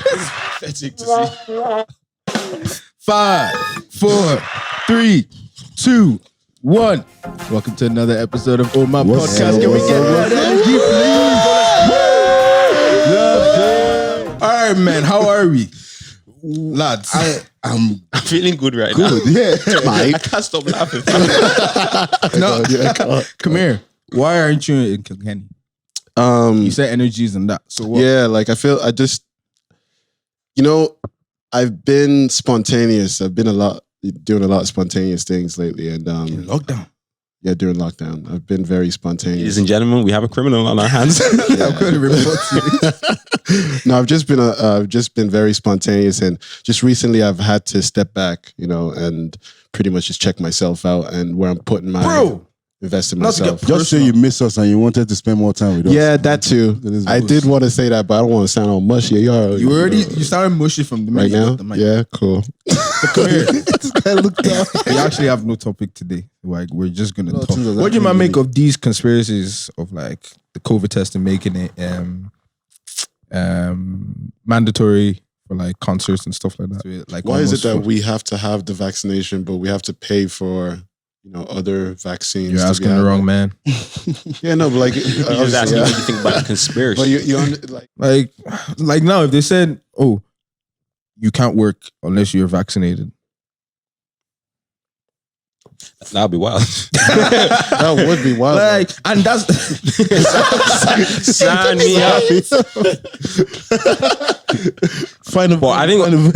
Pathetic to see. 5, 4, 3, 2, 1. Welcome to another episode of OhManPodcast. Can we get that energy, please? All right, man. How are we, lads? I'm feeling good right now. Yeah, I can't stop laughing. No, come here. Why aren't you in Kilkenny? You said energies and that. So what? Yeah, like I feel I just, I've been spontaneous. I've been doing a lot of spontaneous things lately, and Lockdown. Yeah, during lockdown, I've been very spontaneous. Ladies and gentlemen, we have a criminal on our hands. I'm going to report you. No, I've just been very spontaneous, and just recently I've had to step back, and pretty much just check myself out and where I'm putting my invest in myself. Just say you miss us and you wanted to spend more time with us. Yeah, that too. I did want to say that, but I don't want to sound all mushy. You started mushy from the right now. Yeah, cool. Come here. This guy looked up. We actually have no topic today. Like, we're just gonna talk. What do you make of these conspiracies of like the COVID testing making it mandatory for like concerts and stuff like that? So like, why is it that we have to have the vaccination, but we have to pay for other vaccines? You're asking the wrong man. Yeah, no, but like you're just asking what you think about the conspiracy. But you like now, if they said, "Oh, you can't work unless you're vaccinated," that'd be wild. That would be wild. Like, and that's sign me up. I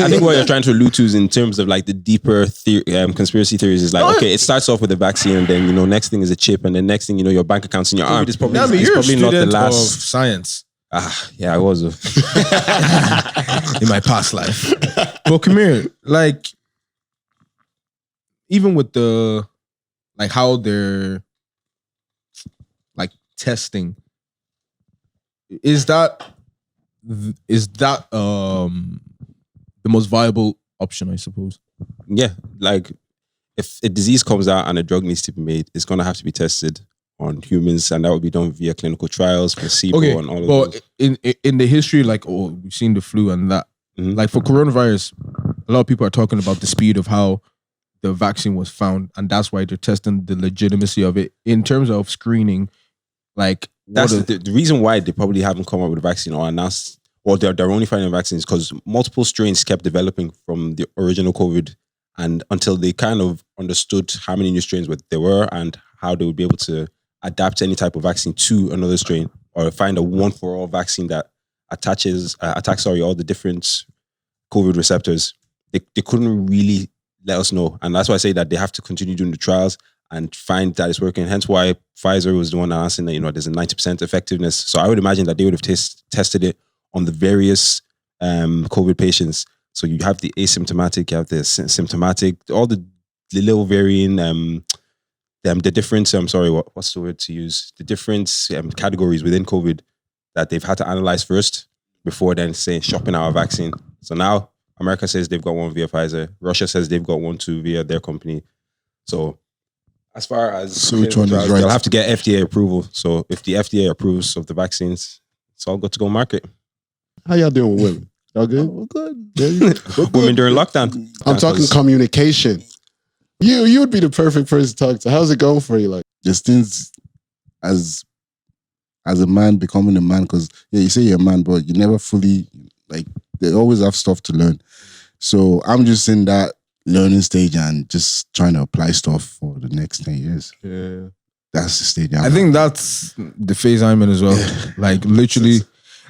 think what you're trying to allude to is in terms of like the deeper conspiracy theories is like, okay, it starts off with a vaccine, and then next thing is a chip, and then next thing your bank account's in your arm. It's probably, you're probably not the last of science. Yeah, I was in my past life. But come here, like, even with the like how they're like testing, is that the most viable option, I suppose? Yeah, like if a disease comes out and a drug needs to be made, it's gonna have to be tested on humans, and that would be done via clinical trials, placebo, and all of those. In the history, like, we've seen the flu and that. Mm-hmm. Like for coronavirus, a lot of people are talking about the speed of how the vaccine was found, and that's why they're testing the legitimacy of it in terms of screening. Like, that's the reason why they probably haven't come up with a vaccine or announced, or they're only finding vaccines because multiple strains kept developing from the original COVID, and until they kind of understood how many new strains there were and how they would be able to adapt any type of vaccine to another strain, or find a one-for-all vaccine that attacks all the different COVID receptors. They couldn't really let us know. And that's why I say that they have to continue doing the trials and find that it's working. Hence why Pfizer was the one announcing that, there's a 90% effectiveness. So I would imagine that they would have tested it on the various COVID patients. So you have the asymptomatic, you have the symptomatic, all the little varying, the different, what's the word to use? The different categories within COVID that they've had to analyze first before then saying shopping our vaccine. So now America says they've got one via Pfizer. Russia says they've got one too via their company. So as far as which one is right? They'll have to get FDA approval. So if the FDA approves of the vaccines, it's all good to go market. How y'all doing with women? Y'all good? We're good. Women during lockdown. I'm talking communication. You would be the perfect person to talk to. How's it going for you? Like, there's things as a man becoming a man, because you say you're a man, but you never fully, like, they always have stuff to learn. So I'm just in that learning stage and just trying to apply stuff for the next 10 years. Yeah. That's the stage I think that's the phase I'm in as well. Yeah. Like, literally,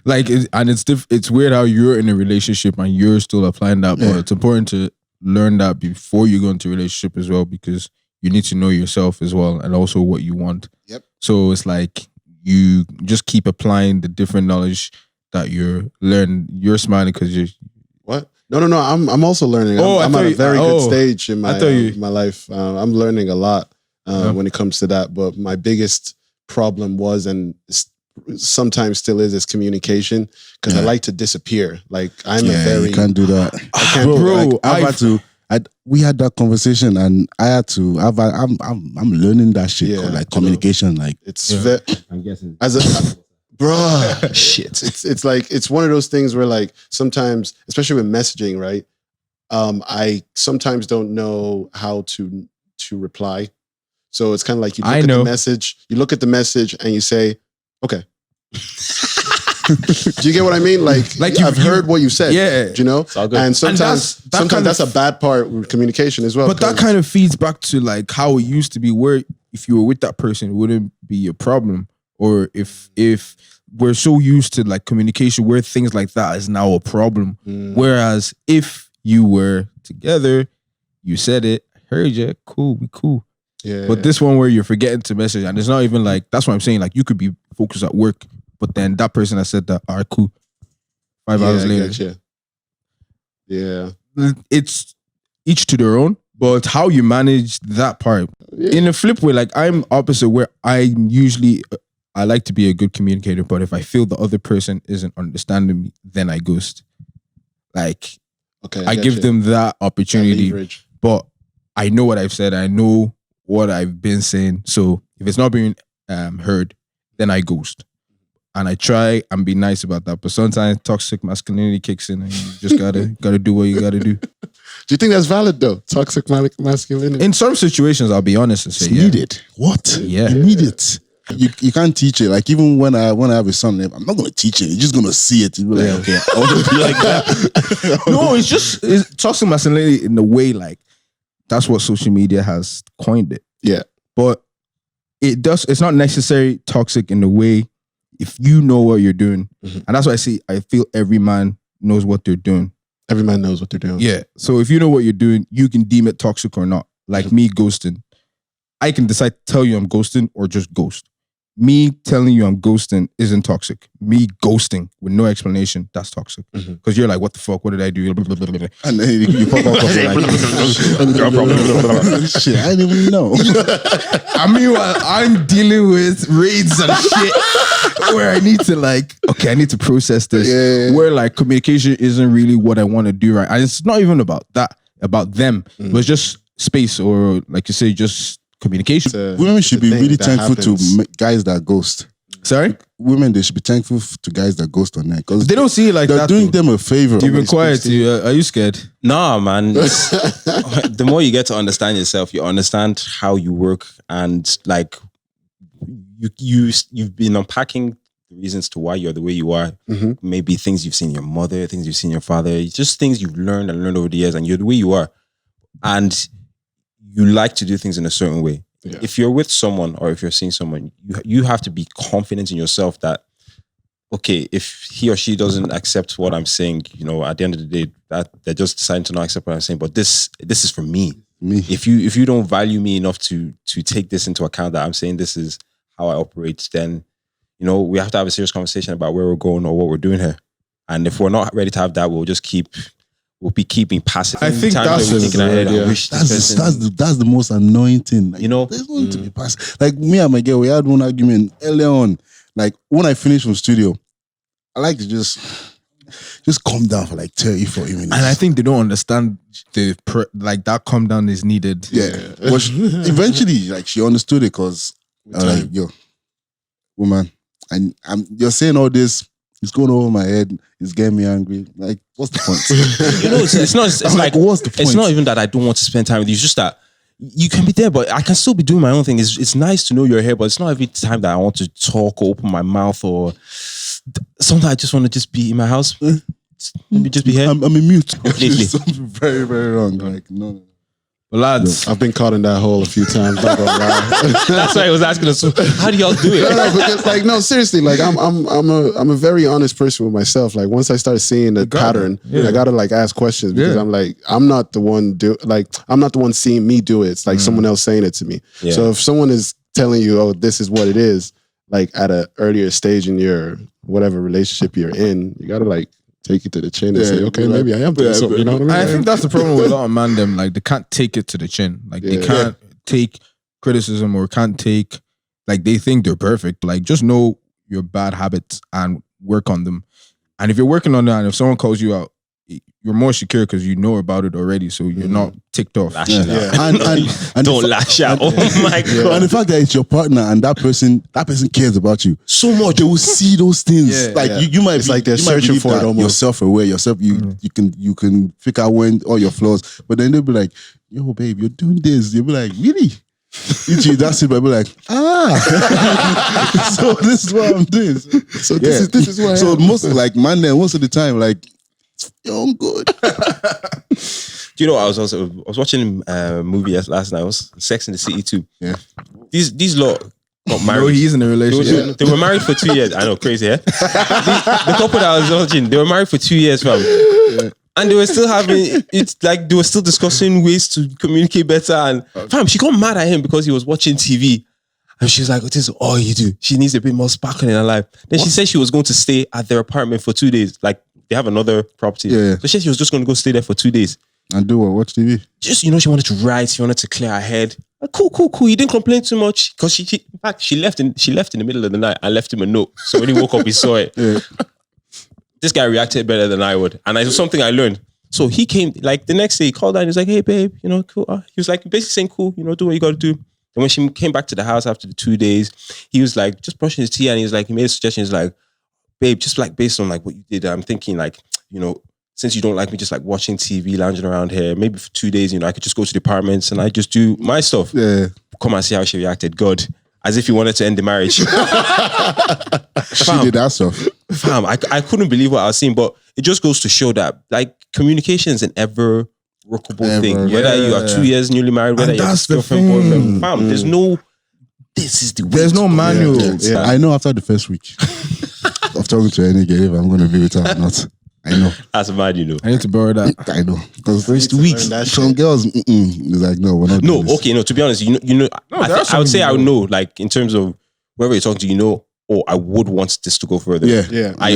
like, it's weird how you're in a relationship and you're still applying that, but it's important to learn that before you go into a relationship as well, because you need to know yourself as well and also what you want. Yep. So it's like you just keep applying the different knowledge that you're learning. You're smiling because you're... What? No. I'm also learning. I'm at a very good stage in my my life. I'm learning a lot when it comes to that. But my biggest problem was, and sometimes still is communication, because I like to disappear. Like, I'm a very... You can't do that. I can't, I've had to... we had that conversation, and I had to. I'm learning that shit called like communication. Like, it's I'm guessing. Bruh. Shit. It's like, it's one of those things where like sometimes, especially with messaging, right? I sometimes don't know how to reply. So it's kind of like you look at the message and you say, okay. Do you get what I mean? Like I've heard what you said. Yeah. You know? And sometimes that's a bad part with communication as well. But that kind of feeds back to like how it used to be, where if you were with that person, it wouldn't be a problem. Or if we're so used to like communication where things like that is now a problem. Whereas if you were together, you said it, I heard you, cool, we cool. Yeah. But this one where you're forgetting to message, and it's not even like, that's what I'm saying, like you could be focused at work, but then that person that said that, all right, cool. 5 hours later. Gotcha. Yeah. It's each to their own, but how you manage that part. Yeah. In a flip way, like I'm opposite, where I like to be a good communicator, but if I feel the other person isn't understanding me, then I ghost. Like, I give them that opportunity, but I know what I've said. I know what I've been saying. So if it's not being heard, then I ghost. And I try and be nice about that. But sometimes toxic masculinity kicks in and you just gotta do what you gotta do. Do you think that's valid though? Toxic masculinity? In some situations, I'll be honest and say, you need it. What? Yeah. You need it. You can't teach it. Like even when I have a son, I'm not gonna teach it. You're just gonna see it. You'll be like, okay, I want to be like that. No, it's toxic masculinity in the way like that's what social media has coined it. Yeah. But it's not necessarily toxic in the way if you know what you're doing. And that's why I feel every man knows what they're doing. Every man knows what they're doing. Yeah. So if you know what you're doing, you can deem it toxic or not. Like me ghosting. I can decide to tell you I'm ghosting or just ghost. Me telling you I'm ghosting isn't toxic. Me ghosting with no explanation, that's toxic. Because you're like, what the fuck? What did I do? And then you pop up like, shit, I didn't even know. I mean, I'm dealing with raids and shit where I need to like, okay, I need to process this. Yeah. Where like communication isn't really what I want to do, right? And it's not even about that, about them. But it's just space, or like you say, just communication. Women should be really thankful to guys that ghost. Sorry? Women, they should be thankful to guys that ghost on there, because they don't see it like they're that. They're doing them a favor. You've been quiet. Are you scared? Nah, man. The more you get to understand yourself, you understand how you work, and like you've been unpacking the reasons to why you're the way you are. Maybe things you've seen your mother, things you've seen your father, just things you've learned over the years, and you're the way you are. And you like to do things in a certain way. Yeah. If you're with someone or if you're seeing someone, you have to be confident in yourself that, okay, if he or she doesn't accept what I'm saying, you know, at the end of the day, that they're just deciding to not accept what I'm saying. But this is for me. If you don't value me enough to take this into account, that I'm saying this is how I operate, then, you know, we have to have a serious conversation about where we're going or what we're doing here. And if we're not ready to have that, we'll be keeping passive. I think that's the most annoying thing. Like, you know, there's no need to be passive. Like me and my girl, we had one argument earlier on. Like when I finished from studio, I like to just calm down for like 30, 40 minutes. And I think they don't understand like that calm down is needed. Yeah. But eventually, like she understood it, because I was like, yo, woman, you're saying all this. It's going over my head. It's getting me angry. Like, what's the point? You know, it's not. It's like, what's the point? It's not even that I don't want to spend time with you. It's just that you can be there, but I can still be doing my own thing. It's nice to know you're here, but it's not every time that I want to talk or open my mouth, or sometimes I just want to just be in my house. Maybe just be here. I'm in mute. Something very, very wrong. Like, no. But lads, I've been caught in that hole a few times. Not gonna lie. That's why I was asking us, how do y'all do it? No, because like, no, seriously, like I'm a very honest person with myself. Like once I start seeing the pattern, I gotta like ask questions, because I'm like, I'm not the one seeing me do it. It's like someone else saying it to me. Yeah. So if someone is telling you, oh, this is what it is, like at an earlier stage in your whatever relationship you're in, you gotta like take it to the chin and say, okay, maybe I am doing something. You know what I mean? I think that's the problem with a lot of man them. Like they can't take it to the chin. Like they can't take criticism, or can't take, like they think they're perfect. Like just know your bad habits and work on them. And if you're working on that, and if someone calls you out, you're more secure because you know about it already, so you're not ticked off. Lashing out. And Don't lash out. Oh my God. And the fact that it's your partner and that person cares about you so much, they will see those things. You might it's like they're searching for it almost. You're self-aware, you can figure out when all your flaws, but then they'll be like, yo, babe, you're doing this. You'll be like, really? That's it, but I'll be like, so this is what I'm doing. So this is what I am. So most of the time, like, you're good. Do you know, I was watching a movie last night. It was Sex in the City 2. Yeah. These lot got married. No, he's in a relationship. They were married for 2 years. I know, crazy, yeah? The couple that I was watching, they were married for 2 years, fam. Yeah. And they were still they were still discussing ways to communicate better. And fam, she got mad at him because he was watching TV. And she's like, this is all you do. She needs a bit more sparkle in her life. Then she said she was going to stay at their apartment for 2 days. Like, they have another property. Yeah. So she said she was just going to go stay there for 2 days. And do what? Watch TV? Just, she wanted to write. She wanted to clear her head. Like, cool. You didn't complain too much. Because in fact, she left in the middle of the night and left him a note. So when he woke up, he saw it. Yeah. This guy reacted better than I would. And it was something I learned. So he came, like, the next day, he called her and he was like, hey, babe, cool. He was like, basically saying, cool, do what you got to do. And when she came back to the house after the 2 days, he was like, just brushing his teeth, and he was like, he made a suggestion. He's like, babe, just like based on like what you did, I'm thinking like, since you don't like me just like watching TV, lounging around here, maybe for 2 days, I could just go to the apartments and I just do my stuff. Yeah. Come and see how she reacted. God, as if he wanted to end the marriage. She did that stuff. Fam, I couldn't believe what I was seeing, but it just goes to show that like communication is an ever workable thing. Whether you are 2 years newly married, whether you're girlfriend, boyfriend, fam, there's no. This is the way. There's no manual. Yeah. I know after the first week of talking to any girl if I'm going to be with her or not. I know. That's mad, I need to borrow that. I know. Because first week, some girls, it's like, no, we're not doing this. Okay, no, to be honest, I would say I would know, like, in terms of whoever you're talking to, I would want this to go further. Yeah. I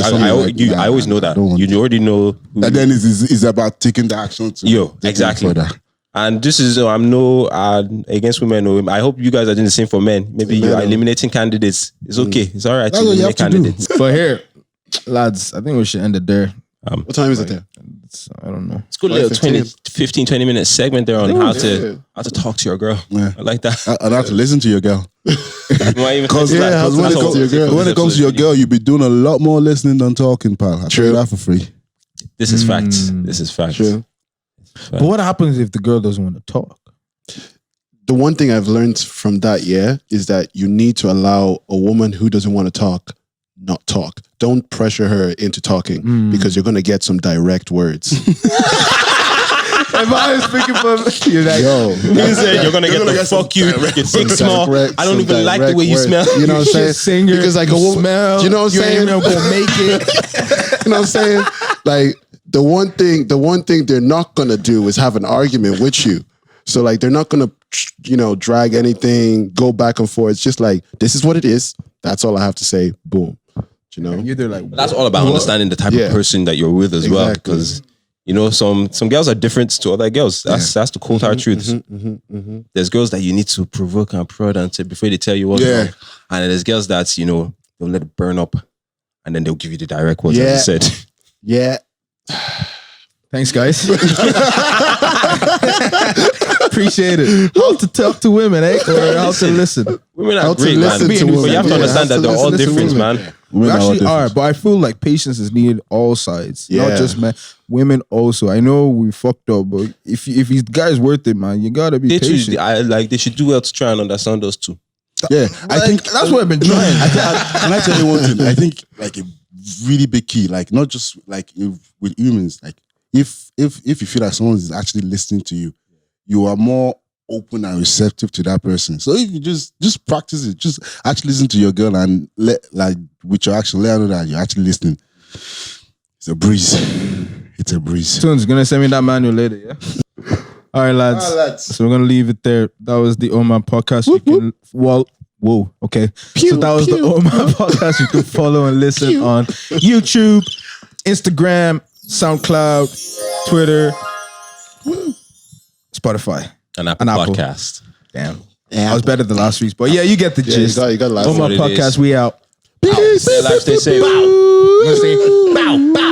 always know that. You already know. And then it's about taking the action to exactly. And this is, I'm no against women. No, I hope you guys are doing the same for men. Maybe you are eliminating candidates. It's okay. It's all right to eliminate candidates. But here, lads, I think we should end it there. What time is it there? I don't know. It's a good little 15-20 minute segment there on how to talk to your girl. Yeah. I like that. And how to listen to your girl. Because when it comes to your girl, you'll be doing a lot more listening than talking, pal. I tell you that for free. This is facts. This is facts. True. But what happens if the girl doesn't want to talk? The one thing I've learned from that, is that you need to allow a woman who doesn't want to talk, not talk. Don't pressure her into talking because you're going to get some direct words. If I was speaking for you're like, you're going to get the fuck you, your dick small. I don't even like the way you smell. You know what I'm saying? Because like a woman, smell, you know what I'm saying? You're gonna make it. You know what I'm saying? Like the one thing they're not going to do is have an argument with you. So like they're not going to, drag anything, go back and forth. It's just like, this is what it is. That's all I have to say. Boom. You're like, that's all about understanding the type of person that you're with as well. Because some girls are different to other girls. That's the cold hard truth. There's girls that you need to provoke and prod until before they tell you what's wrong. And then there's girls that they'll let it burn up, and then they'll give you the direct words as you said. Yeah. Thanks, guys. Appreciate it. How to talk to women, eh? Or how to listen. Women are great, man. But you have to understand that they're all different, man. We actually are, but I feel like patience is needed all sides, not just men. Women also. I know we fucked up, but if these guys worth it, man, you gotta be patient. They should do well to try and understand us too. Yeah, I think that's what I've been trying. Can I tell you one thing? I think like a really big key, like not just like with humans, like if you feel like someone is actually listening to you, you are more open and receptive to that person. So if you just practice it, just actually listen to your girl and with your action, let her know that you're actually listening. It's a breeze. It's a breeze. Soon's gonna send me that manual later, yeah? All right, lads. So we're gonna leave it there. That was the OhManPodcast. Okay. So that was the OhManPodcast. You can follow and listen on YouTube, Instagram, SoundCloud, Twitter, Spotify, and Apple Podcast. Damn. I was better than last week's, but yeah, you get the gist. You got last OhManPodcast, we out. Peace. Stay alive, stay safe. Bow. I'm gonna say bow, bow.